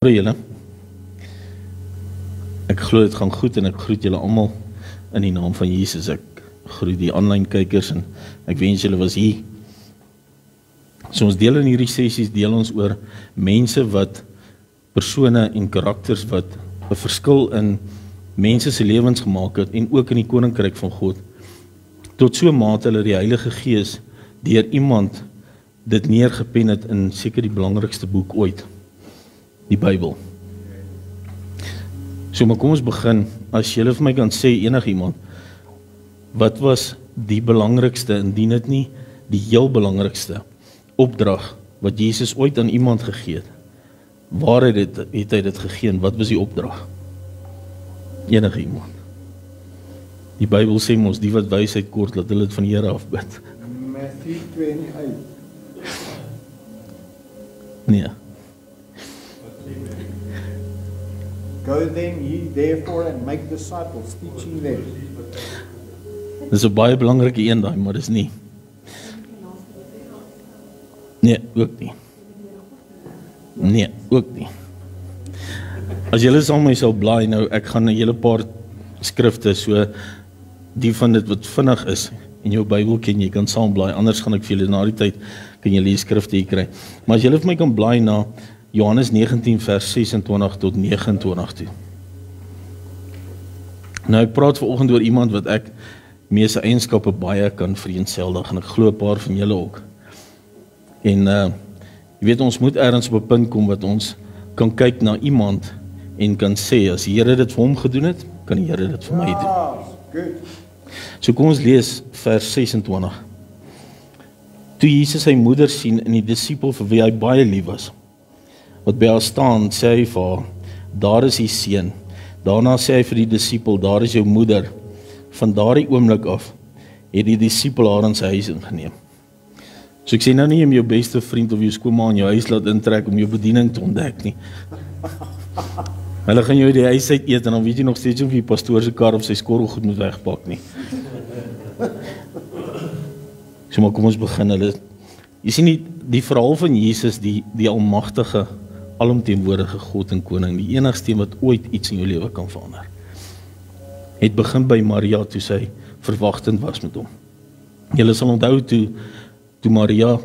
Goeie julle. Ek glo dit gaan goed en ek groet julle almal in die naam van Jesus. Ek groet die aanlyn kykers en ek wens julle was hier. So ons deel in hierdie sessies, deel ons oor mense wat, persone en karakters wat 'n verskil in mense se lewens gemaak het en ook in die koninkryk van God. Tot so 'n mate hulle die Heilige Gees deur iemand dit neergepen het in seker die belangrikste boek ooit, die Bybel. So maar kom ons begin. As julle vir my kan sê enigiemand, wat was die belangrikste, indien dit nie die heel belangrikste opdrag wat Jesus ooit aan iemand gegee het? Waar het hy dit gegee en wat was die opdrag? Enige iemand. Die Bybel sê ons, die wat wysheid kort, laat hulle dit van die Here af bid. Matthew 28. Nee. Go then ye therefore and make disciples, teaching them. Dis 'n baie belangrike een daai, maar dis nie. Nee, ook nie. Nee, ook nie. As julle saam met my sal blaai nou, ek gaan 'n hele paar skrifte, so die van dit wat vinnig is in jou Bybel ken jy kan saam blaai, anders gaan ek vir julle na die tyd kan julle die skrifte hier kry. Maar as julle vir my kan blaai na Johannes 19 vers 26 tot 29 toe. Nou ek praat vanoggend oor iemand wat ek mee sy eienskappe baie kan vereenseldig en ek glo 'n paar van julle ook. En jy weet ons moet ergens op 'n punt kom wat ons kan kyk na iemand en kan sê as die Here dit vir hom gedoen het, kan die Here dit vir my doen. Good. So kom ons lees vers 26. Toe Jesus sy moeder sien en die disipel vir wie hy baie lief was, wat by haar staan, sê hy vir haar, daar is die seun. Daarna sê hy vir die disipel, daar is jou moeder. Van daardie oomblik af het die disipel haar in sy huis ingeneem. So ek sê nou nie om jou beste vriend of jou skoonma in jou huis laat intrek om jou bediening te ontdek nie. Hulle gaan jou die huis uit eet en dan weet jy nog steeds of die pastoor se kar of sy skorrel goed moet wegpak nie. So maar kom ons begin. Jy sien die verhaal van Jesus, die almagtige, alomteenwoordige God en koning, die enigste een wat ooit iets in jou lewe kan verander, het begin by Maria toe sy verwagtend was met hom. Julle sal onthou toe Maria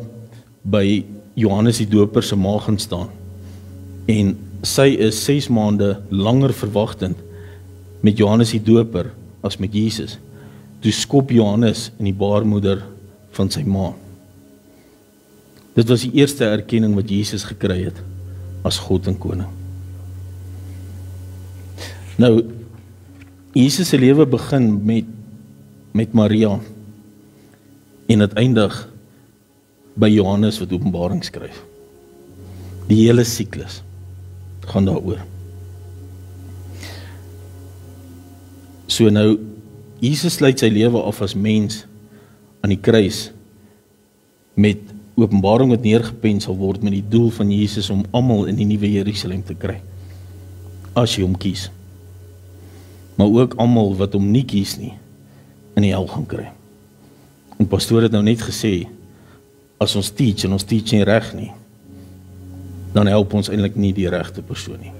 by Johannes die Doper se maag gaan staan en sy is 6 maande langer verwagtend met Johannes die Doper as met Jesus. Toe skop Johannes in die baarmoeder van sy ma. Dit was die eerste erkenning wat Jesus gekry het as God en koning. Nou, Jesus se lewe begin met Maria en dit eindig by Johannes wat Openbaring skryf. Die hele siklus gaan daaroor. So nou, Jesus sluit sy lewe af as mens aan die kruis met Openbaring wat neergepen sal word met die doel van Jesus om almal in die nuwe Jerusalem te kry, as jy hom kies. Maar ook almal wat hom nie kies nie, in die hel gaan kry. En pastoor het nou net gesê, as ons teach en ons teach nie reg nie, dan help ons eintlik nie die regte persoon nie.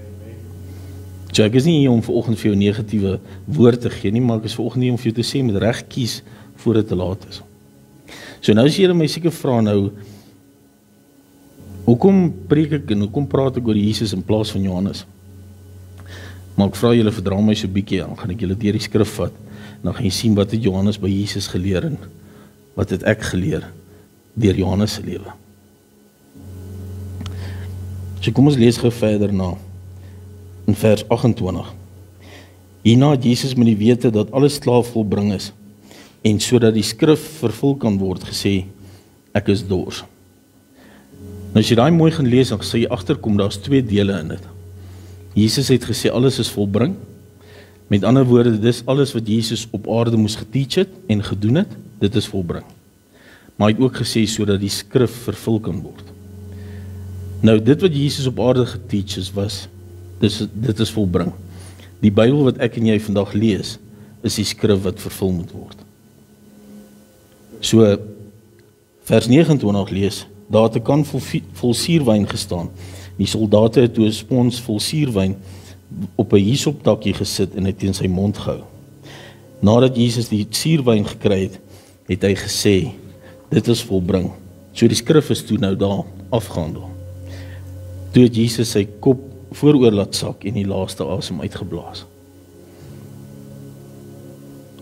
So ek is nie hier om vanoggend vir jou negatiewe woord te gee nie, maar ek is vanoggend hier om vir jou te sê, met reg kies voor dit te laat is. So nou as jy my seker vra nou, hoekom preek ek en hoekom praat ek oor Jesus in plaas van Johannes? Maar ek vra julle verdra my so bietjie, dan gaan ek julle deur die skrif vat, dan gaan jy sien wat het Johannes by Jesus geleer en wat het ek geleer deur Johannes se lewe. So kom ons lees gou verder na, in vers 28. Hierna het Jesus met die wete dat alles klaar volbring is, en sodat die skrif vervul kan word, gesê, ek is dors. Nou as jy daai mooi gaan lees, dan sal jy agterkom, daar's 2 dele in dit. Jesus het gesê, alles is volbring. Met ander woorde, dis alles wat Jesus op aarde moes geteach het en gedoen het, dit is volbring. Maar hy het ook gesê, sodat die skrif vervul kan word. Nou, dit wat Jesus op aarde geteach is, dit is volbring. Die Bybel wat ek en jy vandag lees, is die skrif wat vervul moet word. So, vers 29 lees, daar het 'n kan vol suurwyn gestaan. Die soldate het toe 'n spons vol suurwyn op 'n hisoptakkie gesit en dit teen sy mond gehou. Nadat Jesus die suurwyn gekry het, het hy gesê, dit is volbring. So die skrif is toe nou daar afgehandel. Toe het Jesus sy kop vooroor laat sak en die laaste asem uitgeblaas.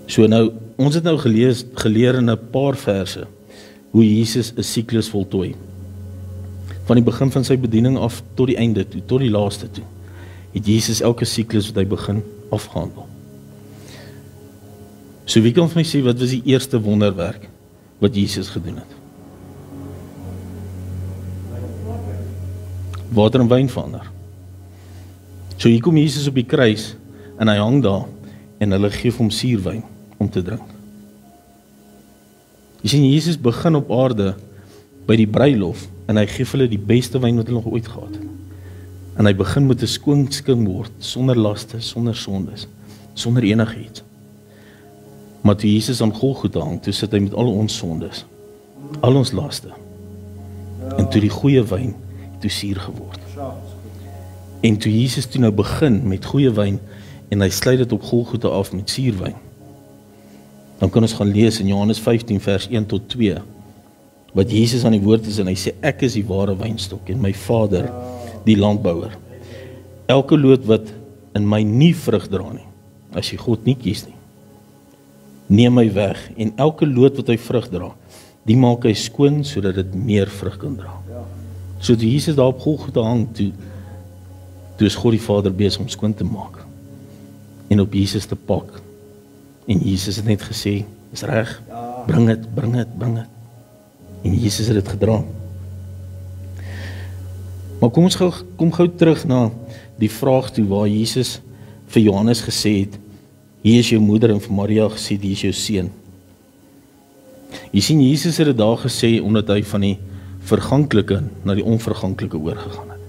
So nou, ons het nou geleer in 'n paar verse hoe Jesus 'n siklus voltooi. Van die begin van sy bediening af tot die einde toe, tot die laaste toe, het Jesus elke siklus wat hy begin afgehandel. So wie kan van my sê, wat was die eerste wonderwerk wat Jesus gedoen het? Water en wyn verander. So hier kom Jesus op die kruis en hy hang daar en hulle gee hom suurwyn om te drink. Jy sien, Jesus begin op aarde by die bruilof en hy gee hulle die beste wyn wat hulle nog ooit gehad het. En hy begin met 'n skoon skink word, sonder laste, sonder sondes, sonder enigiets. Maar toe Jesus aan Golgotha hang, toe sit hy met al ons sondes, al ons laste. En toe die goeie wyn toe suur geword. En toe Jesus toe nou begin met goeie wyn en hy sluit dit op Golgotha af met suurwyn, dan kan ons gaan lees in Johannes 15 vers 1 tot 2, wat Jesus aan die woord is en hy sê, ek is die ware wynstok en my Vader die landbouer. Elke loot wat in my nie vrug dra nie, as jy God nie kies nie, neem my weg, en elke loot wat hy vrug dra, die maak hy skoon sodat dit meer vrug kan dra. So toe Jesus daar op Golgotha hang, toe is God die Vader besig om skoon te maak en op Jesus te pak. En Jesus het net gesê, is reg, bring dit, bring dit, bring dit. En Jesus het dit gedra. Maar kom ons kom gou terug na die vraag toe waar Jesus vir Johannes gesê het, hier is jou moeder, en vir Maria gesê, hier is jou seun. Jy sien, Jesus het dit daar gesê omdat hy van die verganklike na die onverganklike oorgegaan het.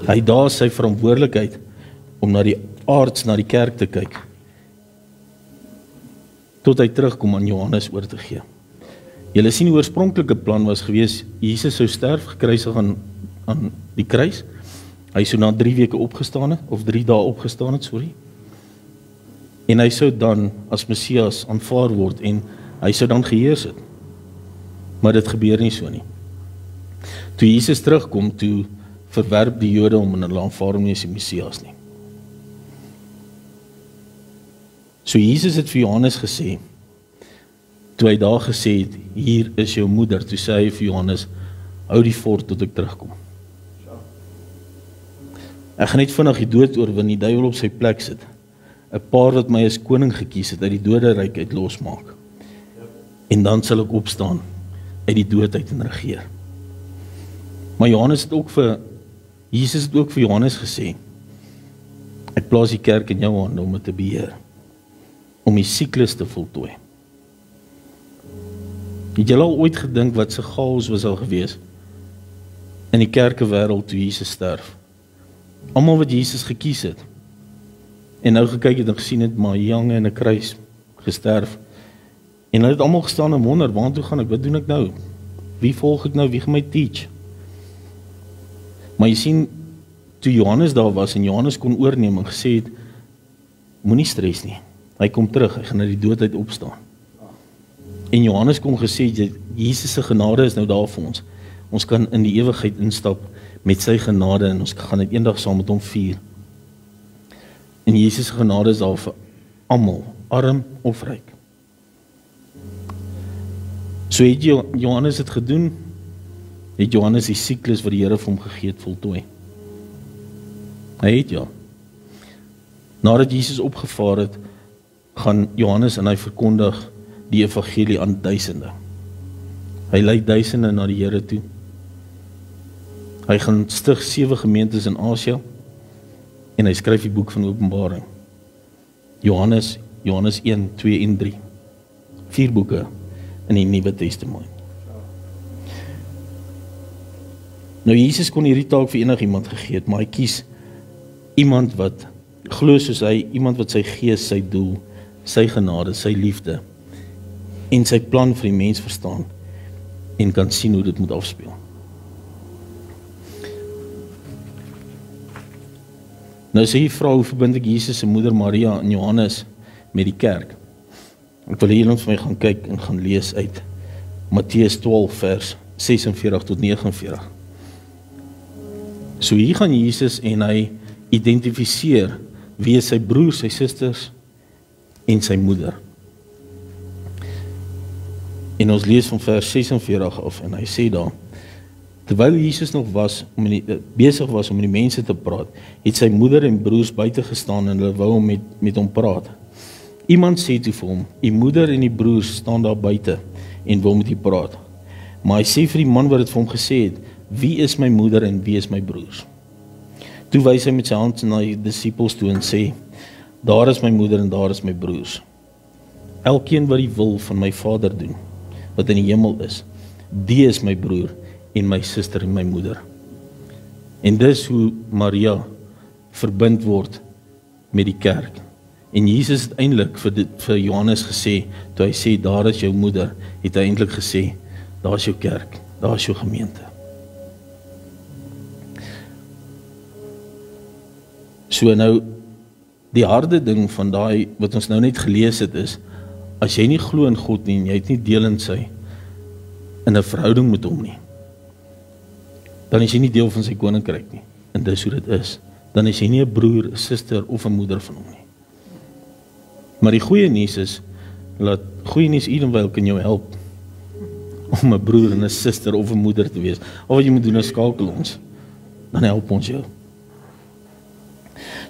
Hy daar sy verantwoordelikheid om na die aards, na die kerk te kyk, tot hy terugkom aan Johannes oor te gee. Julle sien, die oorspronklike plan was gewees, Jesus sou sterf, gekruisig aan die kruis. Hy sou na 3 weke opgestaan het, of 3 dae opgestaan het, en hy sou dan as Messias aanvaar word, en hy sou dan geheers het. Maar dit gebeur nie so nie. Toe Jesus terugkom, toe verwerp die Jode om en hulle aanvaar hom nie as die Messias nie. So Jesus het vir Johannes gesê, toe hy daar gesê het, hier is jou moeder, toe sê hy vir Johannes, hou die fort tot ek terugkom. Ek gaan net vinnig die dood oorwin, die duiwel op sy plek sit, 'n paar wat my as koning gekies het, uit die doderyk uit losmaak. En dan sal ek opstaan uit die dood uit en regeer. Maar Jesus het ook vir Johannes gesê, ek plaas die kerk in jou hande om dit te beheer, om die siklus te voltooi. Het julle al ooit gedink wat se chaos was al gewees in die kerkewêreld toe Jesus sterf? Almal wat Jesus gekies het, en nou gekyk het en gesien het, maar jange in 'n kruis gesterf, en hulle het almal gestaan en wonder, waartoe gaan ek, wat doen ek nou? Wie volg ek nou, wie gaan my teach? Maar jy sien, toe Johannes daar was, en Johannes kon oorneem en gesê het, moenie stres nie, hy kom terug, hy gaan na die dood uit opstaan. En Johannes kom gesê, Jesus se genade is nou daar vir ons. Ons kan in die ewigheid instap met sy genade, en ons gaan dit eendag saam met hom vier. En Jesus se genade is daar vir almal, arm of ryk. So het Johannes het gedoen, het Johannes die siklus wat die Here vir hom gegee het voltooi. Hy het ja. Nadat Jesus opgevaar het, gaan Johannes en hy verkondig die evangelie aan duisende. Hy lei duisende na die Here toe. Hy gaan stig 7 gemeentes in Asia, en hy skryf die boek van Openbaring. Johannes 1, 2 en 3. 4 boeke in die Nuwe Testament. Nou Jesus kon hierdie taak vir enigiemand gegee het, maar hy kies iemand wat glo soos hy, iemand wat sy gees, sy doel, sy genade, sy liefde en sy plan vir die mens verstaan en kan sien hoe dit moet afspeel. Nou sê jy vra, hoe verbind ek Jesus se moeder Maria en Johannes met die kerk? Ek wil hier ons vir my gaan kyk en gaan lees uit Matteus 12 vers 46 tot 49. So hier gaan Jesus en hy identifiseer wie is sy broers, sy susters en sy moeder. En ons lees van vers 46 af en hy sê daar, terwyl Jesus nog besig was om met die mense te praat, het sy moeder en broers buite gestaan en hulle wou met hom praat. Iemand sê toe vir hom, die moeder en die broers staan daar buite en wil met u praat. Maar hy sê vir die man wat dit vir hom gesê het, wie is my moeder en wie is my broers? Toe wys hy met sy hand na die disippels toe en sê, daar is my moeder en daar is my broers. Elkeen wat die wil van my Vader doen, wat in die hemel is, die is my broer en my suster en my moeder. En dis hoe Maria verbind word met die kerk. En Jesus het eintlik vir Johannes gesê, toe hy sê, daar is jou moeder, het hy eintlik gesê, daar is jou kerk, daar is jou gemeente. So nou, die harde ding van daai, wat ons nou net gelees het is, as jy nie glo in God nie, en jy het nie deel in in 'n verhouding met hom nie, dan is jy nie deel van sy koninkryk nie, en dis hoe dit is, dan is jy nie 'n broer, 'n suster of 'n moeder van hom nie. Maar die goeie nuus is, goeie nuus Edenvale kan jou help, om 'n broer en 'n suster of 'n moeder te wees. Al wat jy moet doen is skakel ons, dan help ons jou.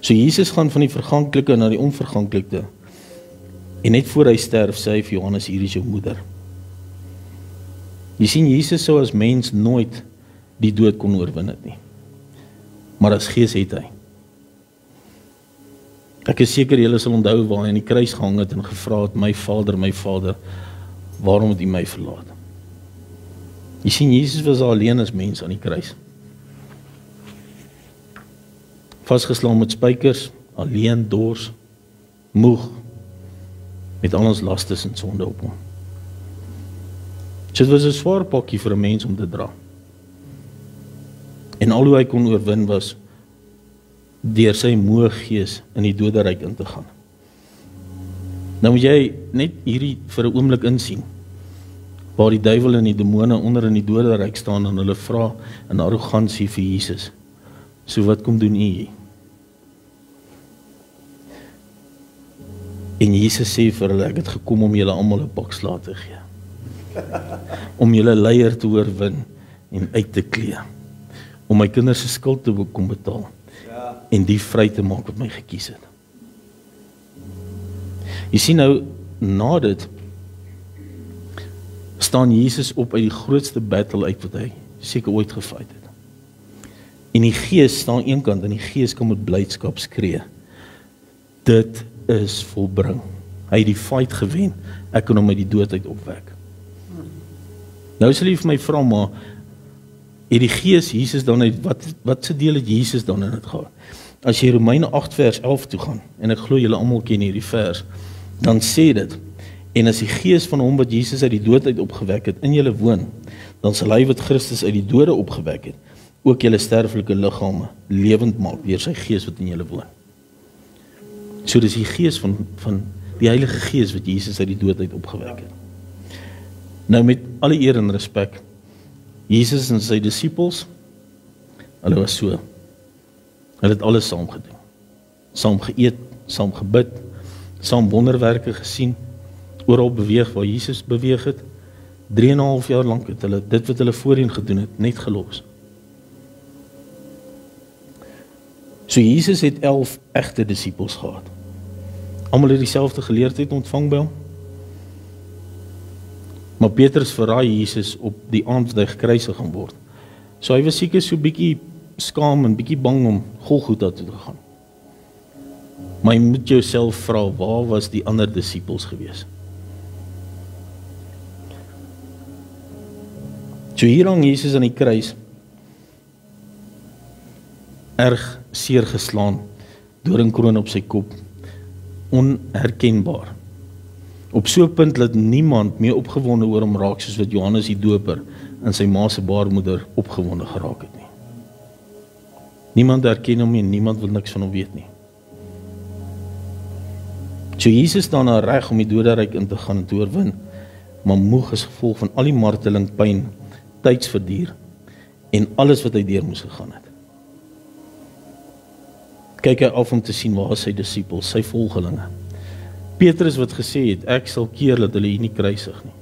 So Jesus gaan van die verganklike na die onverganklike, en net voor hy sterf, sê hy vir Johannes, hier is jou moeder. Jy sien, Jesus sou as mens nooit die dood kon oorwin het nie, maar as gees het hy. Ek is seker julle sal onthou waar hy aan die kruis gehang het en gevra het, my Vader, waarom het u my verlaat? Jy sien, Jesus was alleen as mens aan die kruis. Vasgeslaan met spykers, alleen, dors, moeg, met al ons lastes en sonde op hom. So dit was 'n swaar pakkie vir 'n mens om te dra. En al hoe hy kon oorwin was, deur sy moe gees in die doderyk in te gaan. Nou moet jy net hierdie vir 'n oomblik insien, waar die duiwel en die demone onder in die doderyk staan en hulle vra in arrogansie vir Jesus, so wat kom doen u hier? En Jesus sê vir hulle, ek het gekom om julle almal 'n pak slaag te gee, om julle leier te oorwin en uit te klee, om my kinders se skuld te kom betaal, en die vry te maak wat my gekies het. Jy sien nou, na dit, staan Jesus op uit die grootste battle uit wat hy seker ooit gefight het. En die gees staan aan een kant, en die gees kan met blydskap skree, dit is volbring. Hy het die fight gewen, ek kan hom uit die dood uit opwek. Nou sal jy vir my vra, maar het die gees Jesus dan uit, wat se deel het Jesus dan in dit gehad? As jy Romeine 8 vers 11 toe gaan, en ek glo julle almal ken hierdie vers, dan sê dit, en as die gees van hom wat Jesus uit die dood uit opgewek het, in julle woon, dan sal hy wat Christus uit die dode opgewek het, ook julle sterflike liggame lewend maak, deur sy gees wat in julle woon. So dis die gees van die Heilige Gees wat Jesus uit die dood uit opgewek het. Nou met alle eer en respek, Jesus en sy disippels, hulle was so, hulle het alles saam gedoen, saam geëet, saam gebid, saam wonderwerke gesien, oral beweeg waar Jesus beweeg het, 3,5 jaar lank het hulle dit wat hulle voorheen gedoen het, net gelos. So Jesus het 11 egte disippels gehad. Almal het dieselfde geleerdheid ontvang by hom. Maar Petrus verraai Jesus op die aand wat hy gekruisig gaan word. So hy was seker so bietjie skaam en bietjie bang om Golgotha toe te gaan. Maar jy moet jouself vra, waar was die ander disippels gewees? So hier hang Jesus aan die kruis, erg seer geslaan, doringkroon op sy kop, onherkenbaar. Op so 'n punt dat niemand meer opgewonde oor hom raak, soos wat Johannes die Doper en sy ma se baarmoeder opgewonde geraak het nie. Niemand herken hom nie en niemand wil niks van hom weet nie. So Jesus staan daar reg om die doderyk in te gaan en te oorwin, maar moeg as gevolg van al die marteling, pyn, tydsverduur en alles wat hy deur moes gegaan het. Kyk hy af om te sien waar is sy disippels, sy volgelinge. Petrus wat gesê het, ek sal keer dat hulle hier nie kruisig nie.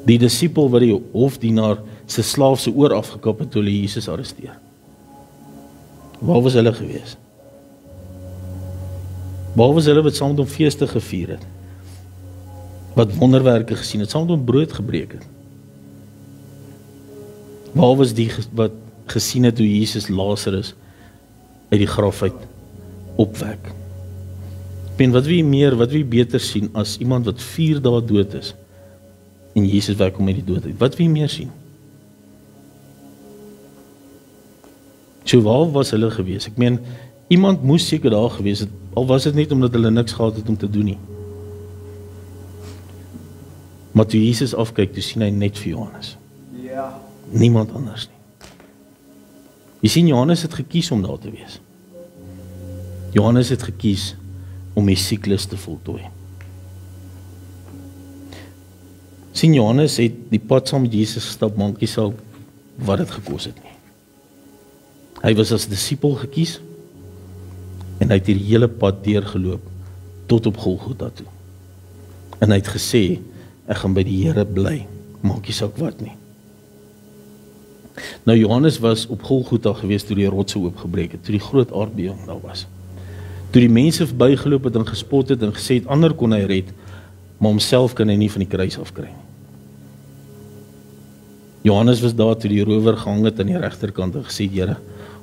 Die disipel wat die hofdienaar sy slaaf se oor afgekap het toe hulle Jesus arresteer. Waar was hulle gewees? Waar was hulle wat saam met hom feeste gevier het? Wat wonderwerke gesien het, saam met hom brood gebreek het? Waar was die wat gesien het hoe Jesus Lazarus uit die graf uit opwek? En wat wil jy beter sien as iemand wat 4 dae dood is en Jesus wek hom uit die dood uit? Wat wil jy meer sien? So waar was hulle gewees? Ek meen, iemand moes seker daar gewees het, al was dit net omdat hulle niks gehad het om te doen nie. Maar toe Jesus afkyk, toe sien hy net vir Johannes. Ja. Niemand anders nie. Jy sien, Johannes het gekies om daar te wees. Johannes het gekies om die siklus te voltooi. Sien, Johannes het die pad saam met Jesus gestap, maak nie saak wat dit gekos het nie. Hy was as disipel gekies en hy het die hele pad deurgeloop tot op Golgotha toe. En hy het gesê, ek gaan by die Here bly, maak nie saak wat nie. Nou Johannes was op Golgotha gewees toe die rotse oopgebreek het, toe die groot aardbewing daar was. Toe die mense verbygeloop het en gespot het en gesê het, ander kon hy red, maar homself kan hy nie van die kruis afkry nie. Johannes was daar toe die rower gehang het aan die regterkant en gesê, Here,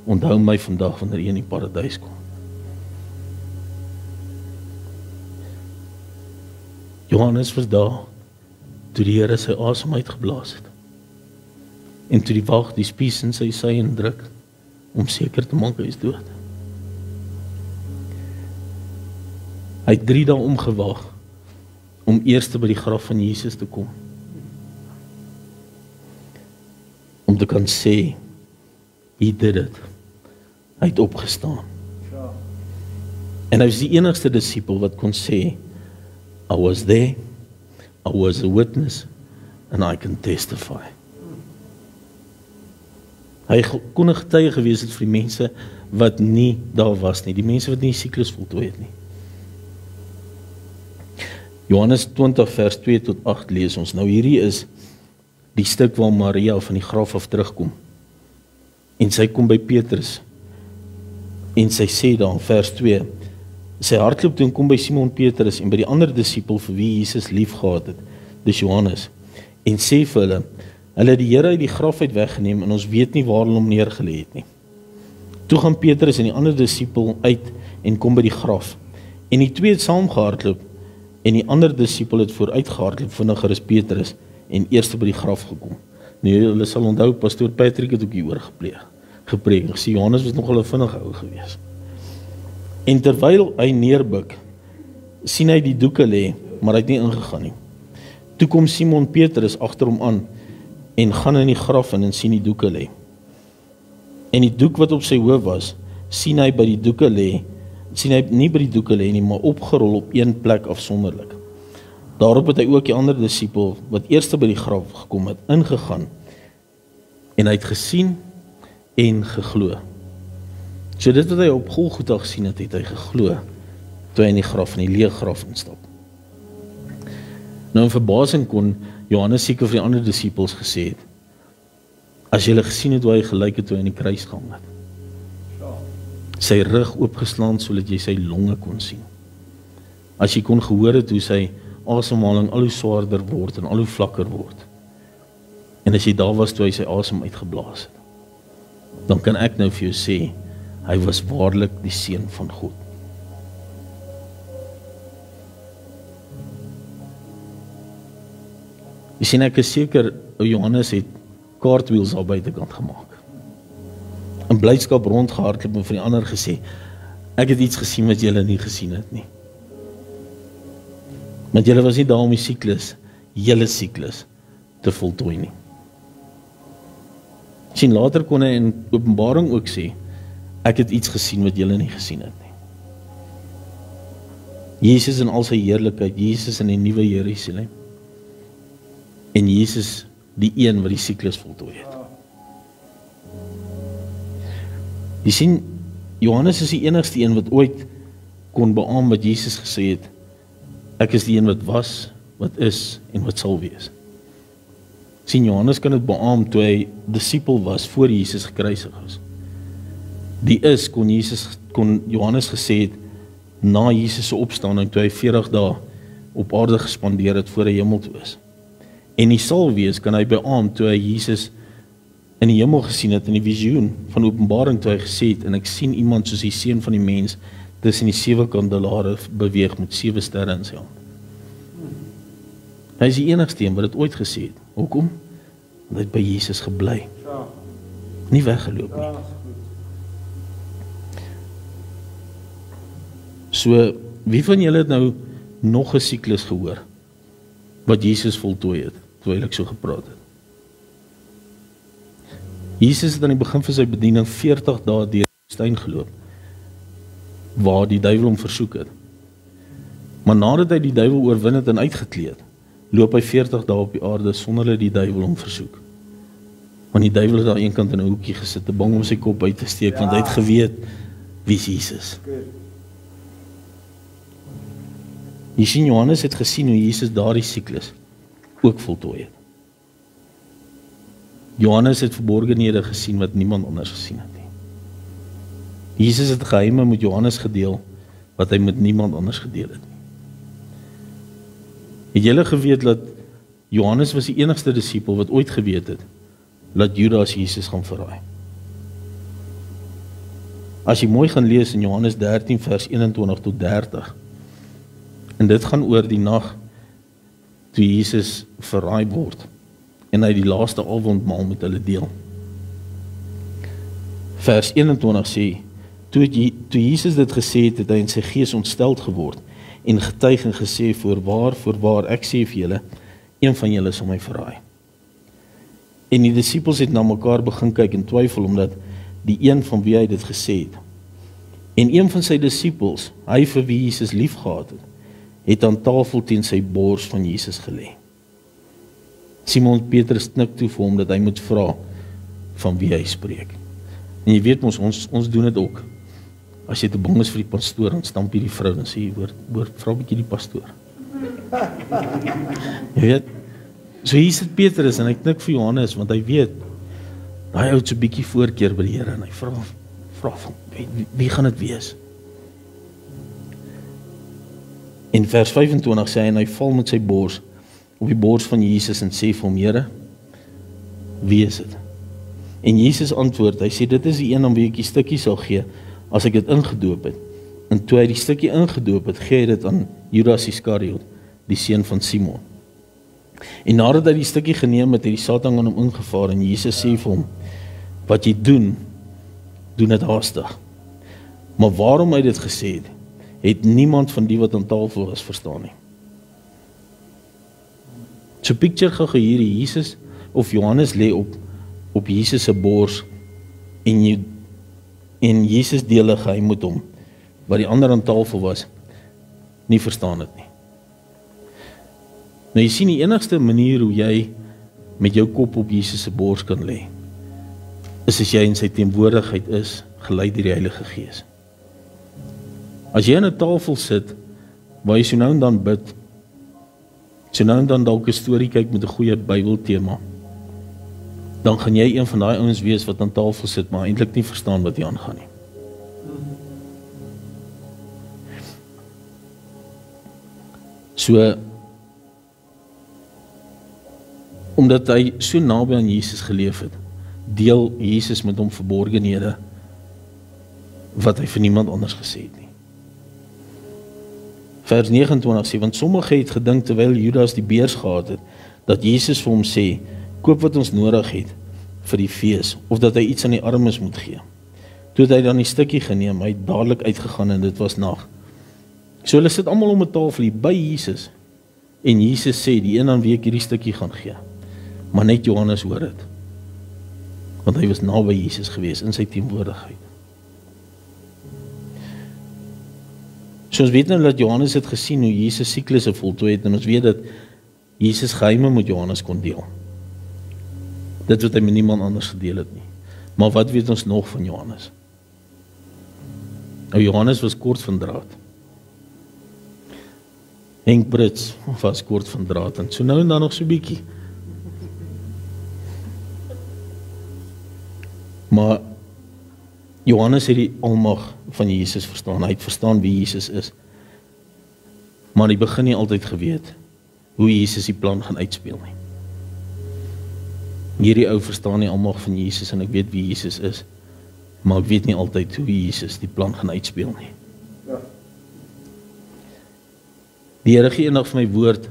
onthou my vandag wanneer jy in die paradys kom. Johannes was daar toe die Here sy asem uitgeblaas het. En toe die wag die spies in sy sy indruk om seker te maak hy is dood. Hy het 3 dae omgewag om eers by die graf van Jesus te kom. Om te kan sê, he did it. Hy het opgestaan. Ja. En hy was die enigste disipel wat kon sê, I was there, I was a witness, and I can testify. Hy kon 'n getuie gewees het vir die mense wat nie daar was nie, die mense wat nie die siklus voltooi het nie. Johannes 20 vers 2 tot 8 lees ons. Nou hierdie is die stuk waar Maria van die graf af terugkom. En sy kom by Petrus. En sy sê dan vers 2, sy hardloop toe en kom by Simon Petrus en by die ander disipel vir wie Jesus lief gehad het, dis Johannes, en sê vir hulle het die Here uit die graf uit weggeneem en ons weet nie waar hulle hom neergelê het nie. Toe gaan Petrus en die ander disipel uit en kom by die graf. En die twee het saam gehardloop en die ander disipel het vooruit gehardloop vinniger as Petrus en eerste by die graf gekom. Nou hulle sal onthou, pastoor Patrick het ook hieroor gepreek. Gesê Johannes was nogal 'n vinnige ou gewees. En terwyl hy neerbuk, sien hy die doeke lê, maar hy het nie ingegaan nie. Toe kom Simon Petrus agter hom aan en gaan in die graf in en sien die doeke lê. En die doek wat op sy hoof was, sien hy nie by die doeke lê nie, maar opgerol op een plek afsonderlik. Daarop het hy ook die ander disipel wat eerste by die graf gekom het, ingegaan en hy het gesien en geglo. So dit wat hy op Golgotha gesien het, het hy geglo toe hy in die graf, in die leë graf instap. Nou in verbasing kon Johannes seker vir die ander disipels gesê het, as julle gesien het hoe hy gelyk het toe hy in die kruis gehang het. Sy rug oopgeslaan sodat jy sy longe kon sien. As jy kon gehoor het hoe sy asemhaling al hoe swaarder word en al hoe vlakker word. En as jy daar was toe hy sy asem uitgeblaas het, dan kan ek nou vir jou sê, hy was waarlik die seun van God. Jy sien, ek is seker, Johannes het cartwheels al buitekant gemaak. In blydskap rondgehardloop en vir die ander gesê, ek het iets gesien wat julle nie gesien het nie. Want julle was nie daar om die hele siklus te voltooi nie. Sien, later kon hy in Openbaring ook sê, ek het iets gesien wat julle nie gesien het nie. Jesus in al sy heerlikheid, Jesus in die nuwe Jerusalem, en Jesus die een wat die siklus voltooi het. Jy sien, Johannes is die enigste een wat ooit kon beaam wat Jesus gesê het, ek is die een wat was, wat is en wat sal wees. Sien, Johannes kan dit beaam toe hy disipel was voor Jesus gekruisig is. Die is kon Johannes gesê het na Jesus se opstanding toe hy 40 dae op aarde gespandeer het voor hy hemel toe is. En die sal wees kan hy beaam toe hy Jesus in die hemel gesien het in die visioen van Openbaring toe hy gesê het en ek sien iemand soos die seun van die mens tussen die 7 kandelare beweeg met 7 sterre in sy hand. Hy is die enigste een wat dit ooit gesê het. Hoekom? Want hy het by Jesus gebly. Nie weggeloop nie. So, wie van julle het nou nog 'n siklus gehoor wat Jesus voltooi het, terwyl ek so gepraat het? Jesus het aan die begin van sy bediening 40 dae deur die woestyn geloop, waar die duiwel hom versoek het. Maar nadat hy die duiwel oorwin het en uitgekleed, loop hy 40 dae op die aarde sonder dat die duiwel hom versoek. Want die duiwel het aan een kant in 'n hoekie gesit, te bang om sy kop uit te steek, want hy het geweet wie is Jesus. Jy sien, Johannes het gesien hoe Jesus daardie siklus ook voltooi het. Johannes het verborgenhede gesien wat niemand anders gesien het nie. Jesus het geheime met Johannes gedeel wat hy met niemand anders gedeel het nie. Het julle geweet dat Johannes was die enigste disipel wat ooit geweet het dat Judas Jesus gaan verraai? As jy mooi gaan lees in Johannes 13 vers 21 tot 30, en dit gaan oor die nag toe Jesus verraai word en hy die laaste avondmaal met hulle deel. Vers 21 sê, toe Jesus dit gesê het, het hy in sy gees ontsteld geword en getuig en gesê, voorwaar, ek sê vir julle, een van julle sal my verraai. En die disippels het na mekaar begin kyk en twyfel, omdat die een van wie hy dit gesê het. En een van sy disippels, hy vir wie Jesus lief gehad het aan tafel teen sy bors van Jesus gelê. Simon Petrus knik toe vir hom dat hy moet vra van wie hy spreek. En jy weet ons doen dit ook. As jy te bang is vir die pastoor, dan stamp jy die vrou en sê, hoor, vra 'n bietjie die pastoor. Jy weet, so hier sit Petrus en hy knik vir Johannes, want hy weet, hy hou so 'n bietjie voorkeur by die Here en hy vra van, wie gaan dit wees? In vers 25 sê hy, en hy val met sy bors op die bors van Jesus en sê vir hom, Here, wie is dit? En Jesus antwoord, hy sê, dit is die een aan wie ek die stukkie sal gee, as ek dit ingedoop het. En toe hy die stukkie ingedoop het, gee hy dit aan Judas Iskariot, die seun van Simon. En nadat hy die stukkie geneem het, het die Satan aan hom ingevaar, en Jesus sê vir hom, wat jy doen dit haastig. Maar waarom hy dit gesê het niemand van die wat aan tafel was verstaan nie. So picture gou hierdie Jesus of Johannes lê op Jesus se bors en Jesus deel 'n geheim met hom wat die ander aan tafel was nie verstaan het nie. Nou jy sien die enigste manier hoe jy met jou kop op Jesus se bors kan lê is as jy in sy teenwoordigheid is, gelei deur die Heilige Gees. As jy aan 'n tafel sit waar jy so nou en dan bid, so nou en dan dalk 'n storie kyk met 'n goeie Bybeltema, dan gaan jy een van daai ouens wees wat aan tafel sit, maar eintlik nie verstaan wat hier aangaan nie. So, omdat hy so naby aan Jesus geleef het, deel Jesus met hom verborgenhede wat hy vir niemand anders gesê het nie. Vers 29 sê, want sommige het gedink terwyl Judas die beurs gehad het, dat Jesus vir hom sê, koop wat ons nodig het vir die fees, of dat hy iets aan die armes moet gee. Toe het hy dan die stukkie geneem, hy het dadelik uitgegaan en dit was nag. So hulle sit almal om 'n tafel hier by Jesus, en Jesus sê, die een aan wie ek hierdie stukkie gaan gee, maar net Johannes hoor het, want hy was naby Jesus gewees in sy teenwoordigheid. So ons weet nou dat Johannes het gesien hoe Jesus siklusse voltooi het, en ons weet dat Jesus geheime met Johannes kon deel. Dit wat hy met niemand anders gedeel het nie. Maar wat weet ons nog van Johannes? Nou Johannes was kort van draad. Henk Brits was kort van draad, en so nou en dan nog so bietjie. Maar Johannes het die almag van Jesus verstaan, hy het verstaan wie Jesus is. Maar hy begin nie altyd geweet hoe Jesus die plan gaan uitspeel nie. Hierdie ou verstaan nie almag van Jesus, en ek weet wie Jesus is, maar ek weet nie altyd hoe Jesus die plan gaan uitspeel nie. Ja. Die Here gee eendag vir my woord,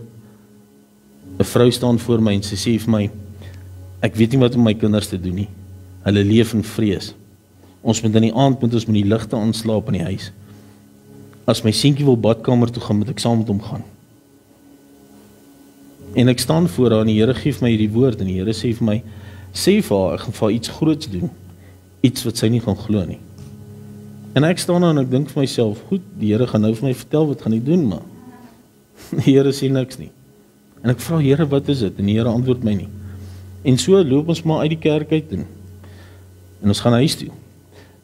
'n vrou staan voor my en sy sê vir my, ek weet nie wat om my kinders te doen nie, hulle leef in vrees. Ons moet in die aand moet die ligte aanslaap in die huis. As my seentjie wil badkamer toe gaan, moet ek saam met hom gaan. En ek staan voor haar en die Here gee vir my hierdie woord, en die Here sê vir my, sê vir haar, ek gaan vir haar iets groots doen, iets wat sy nie gaan glo nie. En ek staan daar en ek dink vir myself, goed, die Here gaan nou vir my vertel wat gaan ek doen, maar die Here sê niks nie. En ek vra, Here, wat is dit? En die Here antwoord my nie. En so loop ons maar uit die kerk uit en ons gaan huis toe.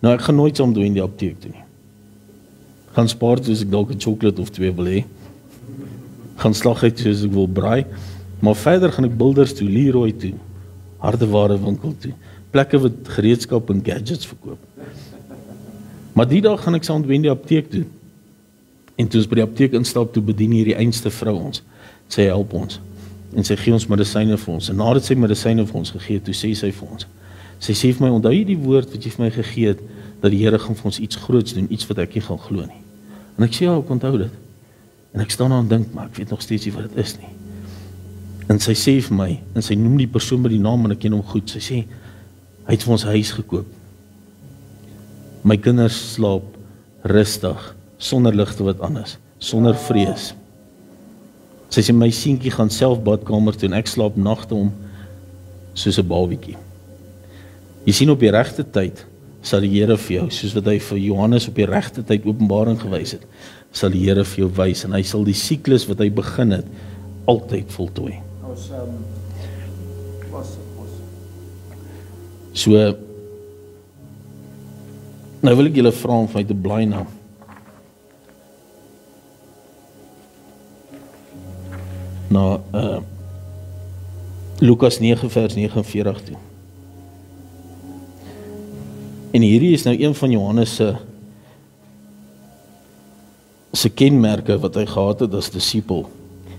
Nou, ek gaan nooit saam doen in die apteek toe nie. Gaan spaar toe as ek dalk 'n chocolate of 2 wil hê. Gaan slag uit toe as ek wil braai. Maar verder gaan ek Builders toe, Leroy toe, hardeware winkel toe, plekke wat gereedskap en gadgets verkoop. Maar die dag gaan ek saam doen in die apteek toe. En toe ons by die apteek instap, toe bedien hierdie einste vrou ons. Sy help ons. En sy gee ons medisyne vir ons. En nadat sy medisyne vir ons gegee het, toe sê sy vir ons. Sy sê vir my, onthou jy die woord wat jy vir my gegee het, dat die Here gaan vir ons iets groots doen, iets wat ek nie gaan glo nie. En ek sê, ja, ek onthou dit. En ek staan daar en dink, maar ek weet nog steeds nie wat dit is nie. En sy sê vir my, en sy noem die persoon by die naam, en ek ken hom goed, sy sê, hy het vir ons huis gekoop. My kinders slaap rustig, sonder ligte wat anders, sonder vrees. Sy sê, my seentjie gaan self badkamer toe, en ek slaap nagte om, soos 'n babietjie. Jy sien, op die regte tyd, sal die Here vir jou, soos wat hy vir Johannes op die regte tyd openbaring gewys het, sal die Here vir jou wys, en hy sal die siklus wat hy begin het, altyd voltooi. So, nou wil ek julle vra om vir my te blaai na Lukas 9 vers 49 toe. En hierdie is nou een van Johannes se kenmerke wat hy gehad het as disipel.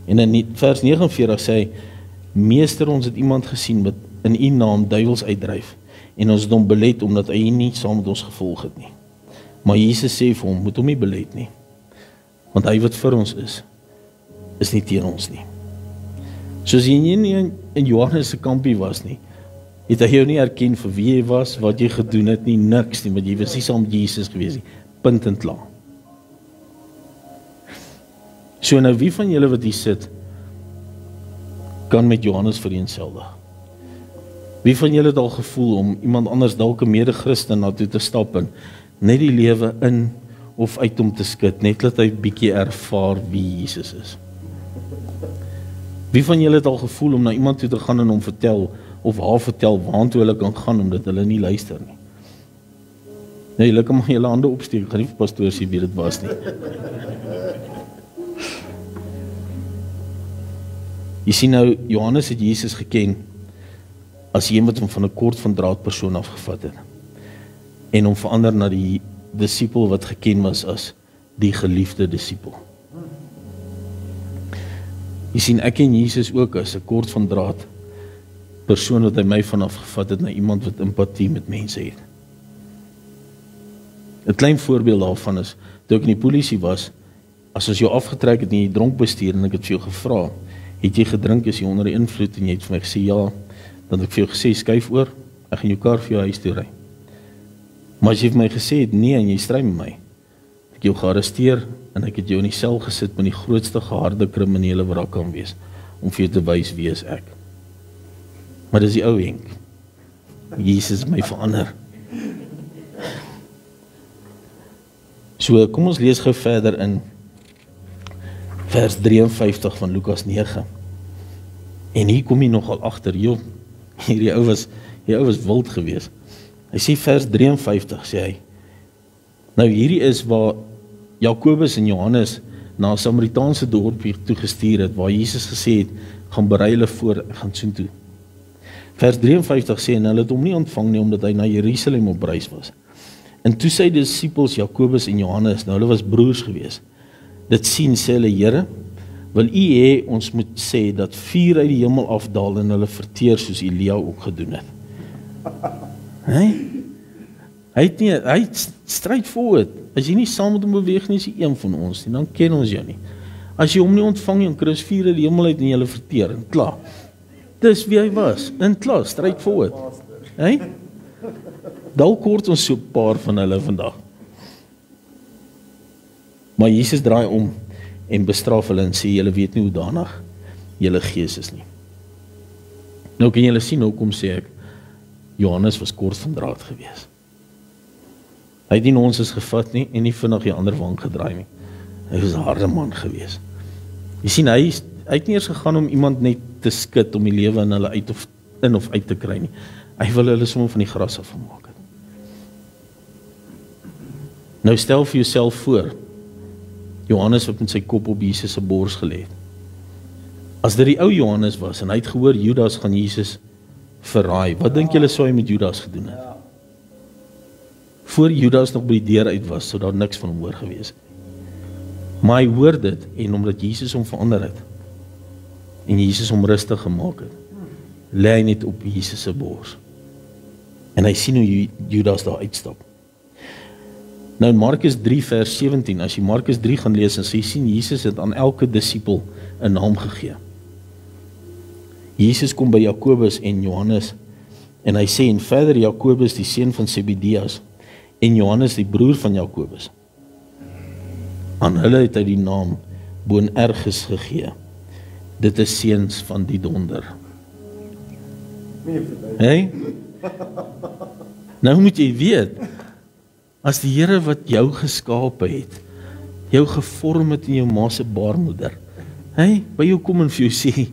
En in vers 49 sê hy, Meester, ons het iemand gesien wat in u naam duiwels uitdryf, en ons het hom belet omdat hy nie saam met ons gevolg het nie. Maar Jesus sê vir hom, moet hom nie belet nie, want hy wat vir ons is nie teen ons nie. Soos jy nie in Johannes se kampie was nie, het hy jou nie herken vir wie jy was, wat jy gedoen het nie, niks nie, want jy was nie saam met Jesus gewees nie, punt en klaar. So nou, wie van julle wat hier sit, kan met Johannes vereenseldig? Wie van julle het al gevoel om iemand anders dalk 'n mede-Christen na toe te stap en net die lewe in of uit hom te skud, net dat hy bietjie ervaar wie Jesus is? Wie van julle het al gevoel om na iemand toe te gaan en hom vertel, of haar vertel waartoe hulle kan gaan, omdat hulle nie luister nie? Nee, julle kan maar julle hande opsteek, ek gaan nie vir pastoor sê wie dit was nie. Jy sien nou, Johannes het Jesus geken as een wat hom van 'n kort van draad persoon afgevat het, en hom verander na die disipel wat geken was as die geliefde disipel. Jy sien, ek ken Jesus ook as 'n kort van draad persoon wat hy my vanaf gevat het na iemand wat empatie met mense het. 'n Klein voorbeeld daarvan is, toe ek in die polisie was, as ons jou afgetrek het en jy dronk bestuur en ek het vir jou gevra, het jy gedrink, is jy onder die invloed, en jy het vir my gesê ja, dan het ek vir jou gesê, skuif oor, ek gaan jou kar vir jou huis toe ry. Maar as jy vir my gesê het, nee, en jy stry met my, het ek jou gearresteer, en ek het jou in die sel gesit met die grootste geharde kriminele wat daar kan wees, om vir jou te wys wie is ek. Maar dis die ou Henk. Jesus my verander. So, kom ons lees gou verder in vers 53 van Lukas 9. En hier kom jy nogal agter, joh, hierdie ou was wild geweest. Hy sê vers 53, sê hy, nou hierdie is waar Jakobus en Johannes na 'n Samaritaanse dorpie toe gestuur het, waar Jesus gesê het, gaan berei hulle voor, gaan soontoe. Vers 53 sê, en hulle het hom nie ontvang nie, omdat hy na Jerusalem op reis was. En toe sy disippels Jakobus en Johannes, nou hulle was broers geweest, dit sien, sê hulle, Here, wil U hê ons moet sê dat vuur uit die hemel afdaal en hulle verteer soos Elia ook gedoen het. Hy het straightforward. As jy nie saam met hom beweeg nie, is hy een van ons nie, dan ken ons jou nie. As jy hom nie ontvang nie, dan kry jy vuur uit die hemel uit en julle verteer, en klaar. Dis wie hy was, en klaar, straightforward. Dalk kort ons so 'n paar van hulle vandag. Maar Jesus draai om en bestraf hulle en sê, julle weet nie hoe danig julle gees is nie. Nou kan julle sien, hoekom sê ek, Johannes was kort van draad gewees. Hy het nie ons is gevat nie, en nie vinnig die ander wang gedraai nie. Hy was 'n harde man gewees. Jy sien, hy het nie eers gegaan om iemand net te skud, om die lewe in hulle in of uit te kry nie. Hy wil hulle sommer van die gras af maak het. Nou stel vir jouself voor, Johannes wat met sy kop op Jesus se bors gelê het. As dit die ou Johannes was, en hy het gehoor Judas gaan Jesus verraai, wat dink julle sou hy met Judas gedoen het? Voor Judas nog by die deur uit was, sou daar niks van hom hoor gewees het. Maar hy hoor dit, en omdat Jesus hom verander het, en Jesus hom rustig gemaak het, lê hy net op Jesus se bors. En hy sien hoe Judas daar uitstap. Nou in Markus 3 vers 17, as jy Markus 3 gaan lees, en jy sien Jesus het aan elke disipel 'n naam gegee. Jesus kom by Jakobus en Johannes, en hy sê, en verder Jakobus die seun van Zebedeus, en Johannes die broer van Jakobus. Aan hulle het hy die naam Boanerges gegee. Dit is seuns van die donder. Nou moet jy weet, as die Here wat jou geskape het, jou gevorm het in jou ma se baarmoeder, by jou kom en vir jou sê,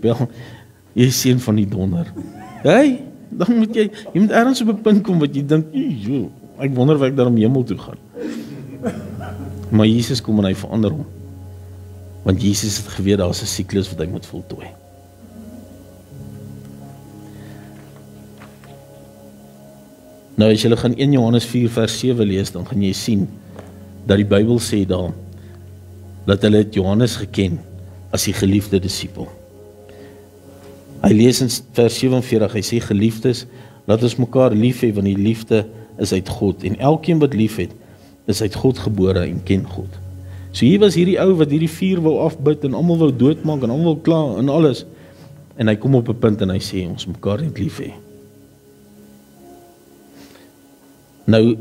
Bel, jy is seun van die donder. Dan moet jy moet ergens op 'n punt kom wat jy dink, ek wonder of ek daar om hemel toe gaan. Maar Jesus kom en hy verander hom. Want Jesus het geweet, daar is 'n siklus wat hy moet voltooi. Nou as jy gaan 1 Johannes 4 vers 7 lees, dan gaan jy sien, dat die Bybel sê daar, dat hulle het Johannes geken, as die geliefde disipel. Hy lees in vers 47, hy sê, geliefdes, laat ons mekaar lief hê, want die liefde is uit God, en elkeen wat lief het, is uit God gebore en ken God. So hier was hierdie ou wat hierdie vuur wou afbid, en almal wou doodmaak, en almal wou klaar, en alles, en hy kom op 'n punt en hy sê, ons mekaar net lief hê. Nou,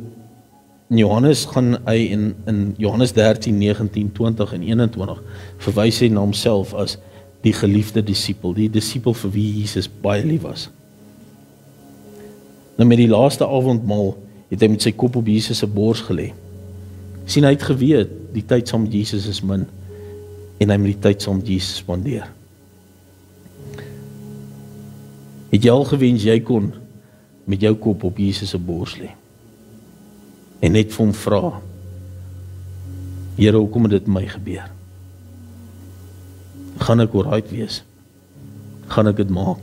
Johannes gaan hy in Johannes 13, 19, 20 en 21 verwys hy na homself as die geliefde disipel, die disipel vir wie Jesus baie lief was. Nou met die laaste avondmaal het hy met sy kop op Jesus se bors gelê. Sien, hy het geweet, die tyd saam met Jesus is min, en hy moet die tyd saam met Jesus spandeer. Het jy al gewens jy kon met jou kop op Jesus se bors lê? En net vir hom vra, Here, hoekom het dit met my gebeur? Gaan ek alright wees? Gaan ek dit maak?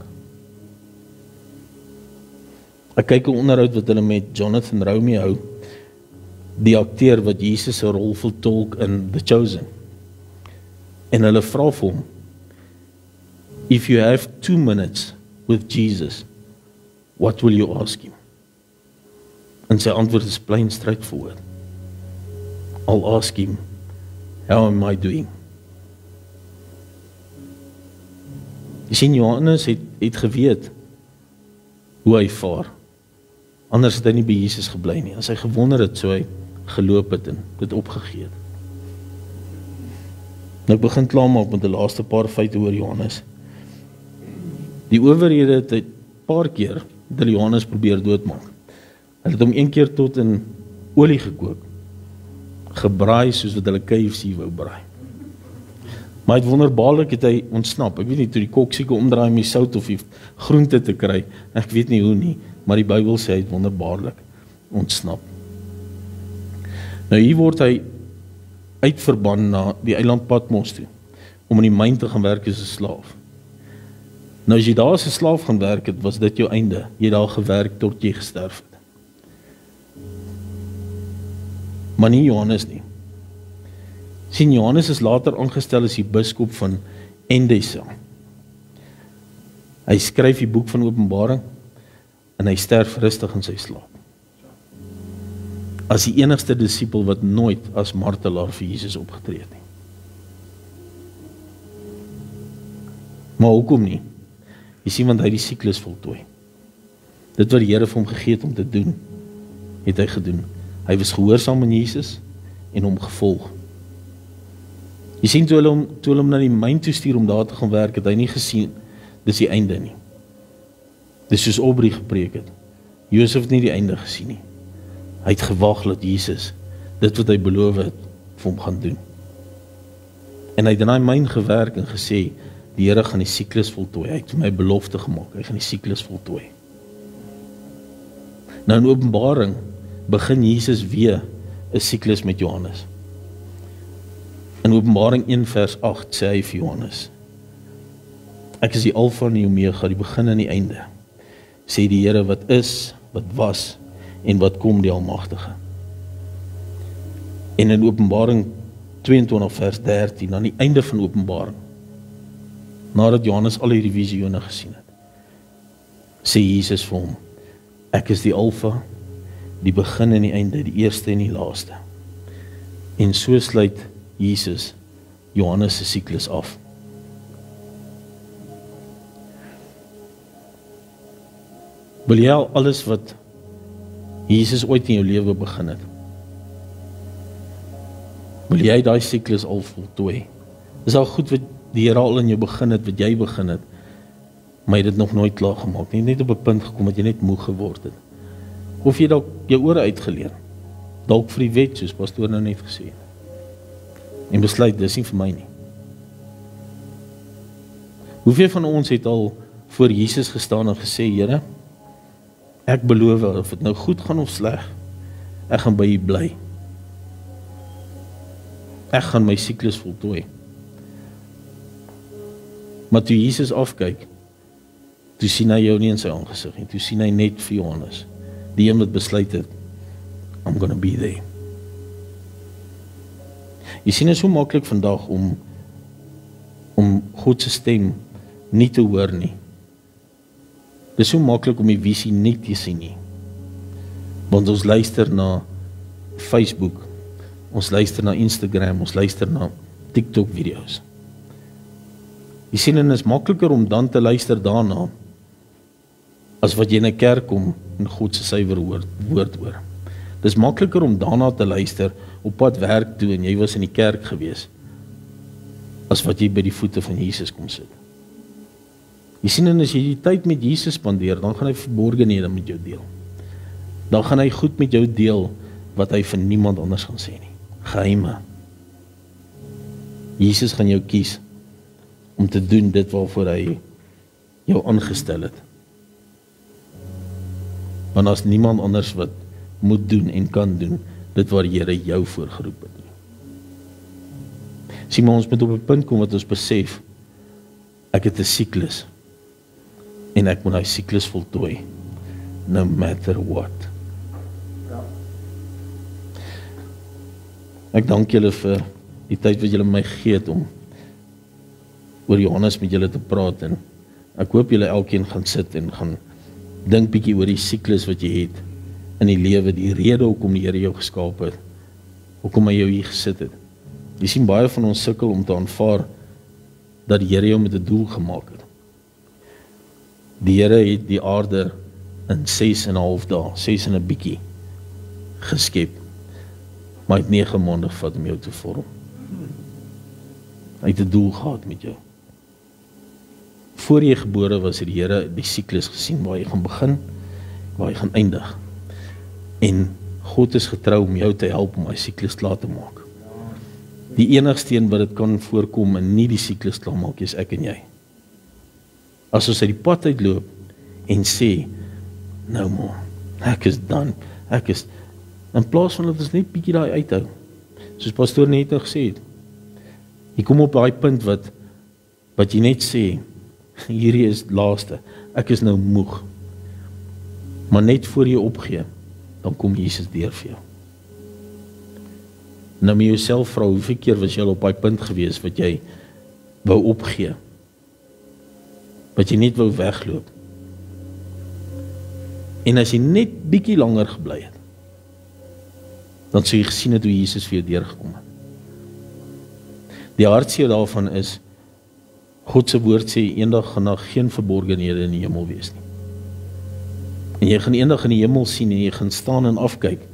Ek kyk 'n onderhoud wat hulle met Jonathan Roumie hou, die akteur wat Jesus se rol vertolk in The Chosen. En hulle vra vir hom, if you have 2 minutes with Jesus, what will you ask him? En sy antwoord is plain straightforward. I'll ask him, how am I doing? Jy sien, Johannes het geweet hoe hy vaar. Anders het hy nie by Jesus gebly nie. As hy gewonder het, sou hy geloop het en dit opgegee het. Nou ek begin klaarmaak met die laaste paar feite oor Johannes. Die owerhede het 'n paar keer dat Johannes probeer doodmaak. Hulle het hom 1 keer tot in olie gekook, gebraai soos wat hulle KFC wou braai. Maar het wonderbaarlik het hy ontsnap. Ek weet nie, toe die kok seker omdraai om die sout of die groente te kry, ek weet nie hoe nie, maar die Bybel sê hy het wonderbaarlik ontsnap. Nou hier word hy uitverban na die eiland Patmos toe, om in die myn te gaan werk as 'n slaaf. Nou as jy daar as 'n slaaf gaan werk het, was dit jou einde. Jy het daar gewerk tot jy gesterf het. Maar nie Johannes nie. Sien, Johannes is later aangestel as die biskop van Endesa. Hy skryf die boek van Openbaring en hy sterf rustig in sy slaap. As die enigste disipel wat nooit as martelaar vir Jesus opgetree het nie. Maar hoekom nie? Jy sien, want hy die siklus voltooi. Dit wat die Here vir hom gegee het om te doen, het hy gedoen. Hy was gehoorsaam aan Jesus en hom gevolg. Jy sien, toe hulle hom na die myn toe stuur om daar te gaan werk, het hy nie gesien, dis die einde nie. Dis soos Aubrey gepreek het. Josef het nie die einde gesien nie. Hy het gewag dat Jesus, dit wat hy beloof het, vir hom gaan doen. En hy het in daai myn gewerk en gesê, die Here gaan die siklus voltooi. Hy het vir my belofte gemaak, hy gaan die siklus voltooi. Nou in Openbaring, begin Jesus weer 'n siklus met Johannes. In Openbaring 1 vers 8 sê hy vir Johannes, ek is die Alfa en die Omega, die begin en die einde, sê die Here wat is, wat was en wat kom, die Almagtige. En in Openbaring 22 vers 13, aan die einde van Openbaring, nadat Johannes al hierdie visione gesien het, sê Jesus vir hom, ek is die Alfa, die begin en die einde, die eerste en die laaste. En so sluit Jesus Johannes se siklus af. Wil jy al alles wat Jesus ooit in jou lewe begin het? Wil jy daai siklus al voltooi? Dis al goed wat die Here al in jou begin het, wat jy begin het, maar jy het dit nog nooit klaar gemaak nie. Net op 'n punt gekom wat jy net moeg geword het. Of jy dalk jou ore uitgeleer, dalk vir die wet, soos pastoor nou net gesê het. En besluit, dis nie vir my nie. Hoeveel van ons het al voor Jesus gestaan en gesê, Here, ek beloof, of dit nou goed gaan of sleg, ek gaan by U bly. Ek gaan my siklus voltooi. Maar toe Jesus afkyk, toe sien hy jou nie in sy aangesig nie, toe sien hy net vir Johannes, die een wat besluit het, I'm gonna be there. Jy sien, dit is so maklik vandag om God se stem nie te hoor nie. Dit is so maklik om die visie nie te sien nie. Want ons luister na Facebook, ons luister na Instagram, ons luister na TikTok video's. Jy sien, en is makliker om dan te luister daarna, as wat jy in 'n kerk kom en God se suiwer woord hoor. Dis makliker om daarna te luister op pad werk toe en jy was in die kerk gewees, as wat jy by die voete van Jesus kom sit. Jy sien, en as jy die tyd met Jesus spandeer, dan gaan hy verborgenhede met jou deel. Dan gaan hy goed met jou deel, wat hy vir niemand anders gaan sê nie. Geheime. Jesus gaan jou kies, om te doen dit waarvoor hy jou aangestel het. Want as niemand anders wat moet doen en kan doen, dit waar die Here jou voorgeroep het. Sien, maar ons moet op 'n punt kom wat ons besef, ek het 'n siklus, en ek moet hy siklus voltooi, no matter what. Ja. Ek dank julle vir die tyd wat julle my gegee het om oor Johannes met julle te praat, en ek hoop julle elkeen gaan sit en gaan dink bietjie oor die siklus wat jy het in die lewe, die rede hoekom die Here jou geskaap het, hoekom hy jou hier gesit het. Jy sien, baie van ons sukkel om te aanvaar dat die Here jou met 'n doel gemaak het. Die Here het die aarde in 6,5 dae, 6 en 'n bietjie geskep, maar hy het 9 maande gevat om jou te vorm. Hy het 'n doel gehad met jou. Voor jy gebore was, het die Here die siklus gesien, waar jy gaan begin, waar jy gaan eindig. En God is getrou om jou te help om hy siklus klaar te maak. Die enigste een wat dit kan voorkom en nie die siklus klaarmaak is ek en jy. As ons uit die pad uitloop en sê, nou man, ek is done, in plaas van dat ons net bietjie daai uithou, soos pastoor net nou gesê het, jy kom op daai punt wat jy net sê, hierdie is laaste, ek is nou moeg, maar net voor jy opgee, dan kom Jesus deur vir jou. Nou moet jy jouself vra, hoeveel keer was jy al op daai punt gewees, wat jy wou opgee, wat jy net wou wegloop, en as jy net bietjie langer gebly het, dan sou jy gesien het hoe Jesus vir jou deurgekom het. Die hartseer daarvan is, God se woord sê, eendag gaan daar geen verborgenhede in die hemel wees nie. En jy gaan eendag in die hemel sien, en jy gaan staan en afkyk,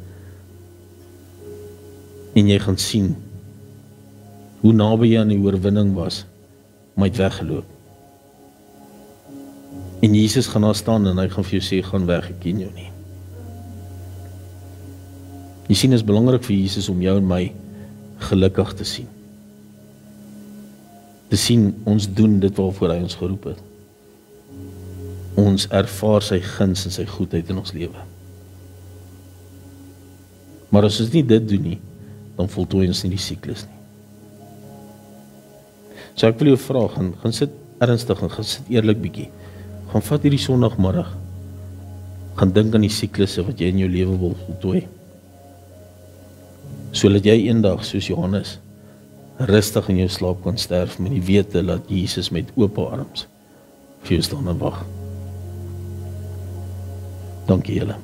en jy gaan sien, hoe naby jy aan die oorwinning was, maar het weggeloop. En Jesus gaan daar staan, en hy gaan vir jou sê, gaan weg, ek ken jou nie. Jy sien, is belangrik vir Jesus om jou en my gelukkig te sien. Te sien, ons doen dit waarvoor hy ons geroep het. Ons ervaar sy guns en sy goedheid in ons lewe. Maar as ons nie dit doen nie, dan voltooi ons nie die siklus nie. So ek wil jou vra, gaan sit ernstig en gaan sit eerlik bietjie. Gaan vat hierdie Sondagmiddag, gaan dink aan die siklusse wat jy in jou lewe wil voltooi. Sodat jy eendag, soos Johannes, rustig in jou slaap kan sterf met die wete dat Jesus met oop arms vir jou staan en wag. Dankie julle.